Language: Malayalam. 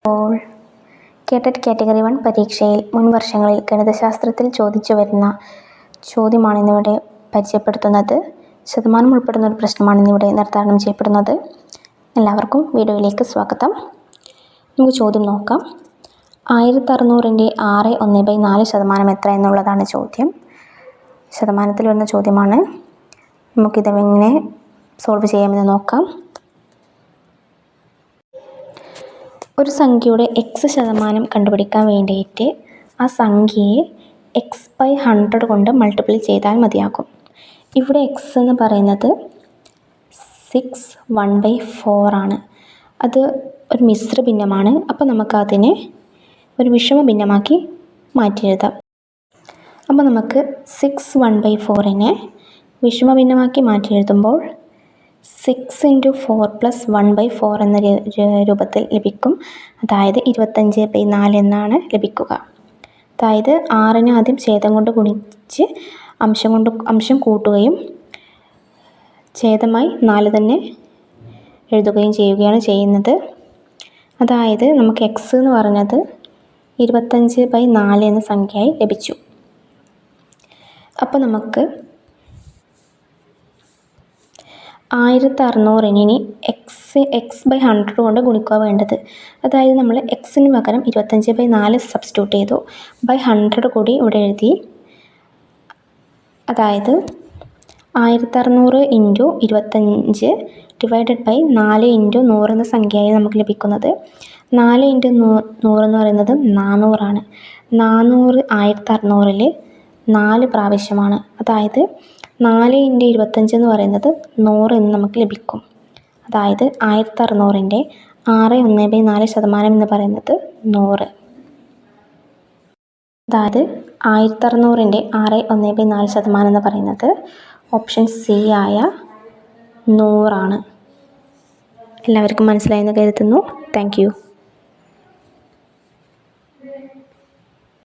അപ്പോൾ കേട്ടറ്റ് കാറ്റഗറി 1 പരീക്ഷയിൽ മുൻ വർഷങ്ങളിൽ ഗണിതശാസ്ത്രത്തിൽ ചോദിച്ചു വരുന്ന ചോദ്യമാണ് ഇന്നിവിടെ പരിചയപ്പെടുത്തുന്നത്. ശതമാനം ഉൾപ്പെടുന്ന ഒരു പ്രശ്നമാണ് ഇന്നിവിടെ നിർദ്ധാരണം ചെയ്യപ്പെടുന്നത്. എല്ലാവർക്കും വീഡിയോയിലേക്ക് സ്വാഗതം. നമുക്ക് ചോദ്യം നോക്കാം. 1600-ൻ്റെ 6.14% എത്ര എന്നുള്ളതാണ് ചോദ്യം. ശതമാനത്തിൽ വരുന്ന ചോദ്യമാണ്. നമുക്കിതെങ്ങനെ സോൾവ് ചെയ്യാമെന്ന് നോക്കാം. ഒരു സംഖ്യയുടെ x% കണ്ടുപിടിക്കാൻ വേണ്ടിയിട്ട് ആ സംഖ്യയെ x/100 കൊണ്ട് മൾട്ടിപ്ലൈ ചെയ്താൽ മതിയാകും. ഇവിടെ x എന്ന് പറയുന്നത് 6 ആണ്. അത് ഒരു മിശ്ര ഭിന്നമാണ്. അപ്പോൾ നമുക്കതിനെ ഒരു വിഷമ ഭിന്നമാക്കി മാറ്റി എഴുതാം. അപ്പോൾ നമുക്ക് 6/1/4നെ വിഷമ ഭിന്നമാക്കി മാറ്റി എഴുതുമ്പോൾ 6 × 4 + 1/4 എന്ന രൂപത്തിൽ ലഭിക്കും. അതായത് 25/4 എന്നാണ് ലഭിക്കുക. അതായത് 6നെ ആദ്യം ഛേദം കൊണ്ട് ഗുണിച്ച് അംശം കൂട്ടുകയും ഛേദമായി 4 തന്നെ എഴുതുകയും ചെയ്യുകയാണ് ചെയ്യുന്നത്. അതായത് നമുക്ക് x എന്ന് പറഞ്ഞത് 25/4 എന്ന സംഖ്യയായി ലഭിച്ചു. അപ്പോൾ നമുക്ക് 1600-നെ x/100 കൊണ്ട് ഗുണിക്കുക വേണ്ടത്. അതായത് നമ്മൾ x-ന് പകരം 25/4 സബ്സ്റ്റിറ്റ്യൂട്ട് ചെയ്തു. 100 കൂടി ഇവിടെ എഴുതി. അതായത് 1600 × 25 / 4 × 100 എന്ന സംഖ്യയായി നമുക്ക് ലഭിക്കുന്നത്. 4 × 100 എന്ന് പറയുന്നത് 400 ആണ്. 400 1600-ൽ 4 പ്രാവശ്യമാണ്. അതായത് 4 × 25 എന്ന് പറയുന്നത് 100 എന്ന് നമുക്ക് ലഭിക്കും. അതായത് 1600-ൻ്റെ 6.14% എന്ന് പറയുന്നത് 100. അതായത് 1600-ൻ്റെ 6.14% എന്ന് പറയുന്നത് ഓപ്ഷൻ സി ആയ 100 ആണ്. എല്ലാവർക്കും മനസ്സിലായെന്ന് കരുതുന്നു. Thank you.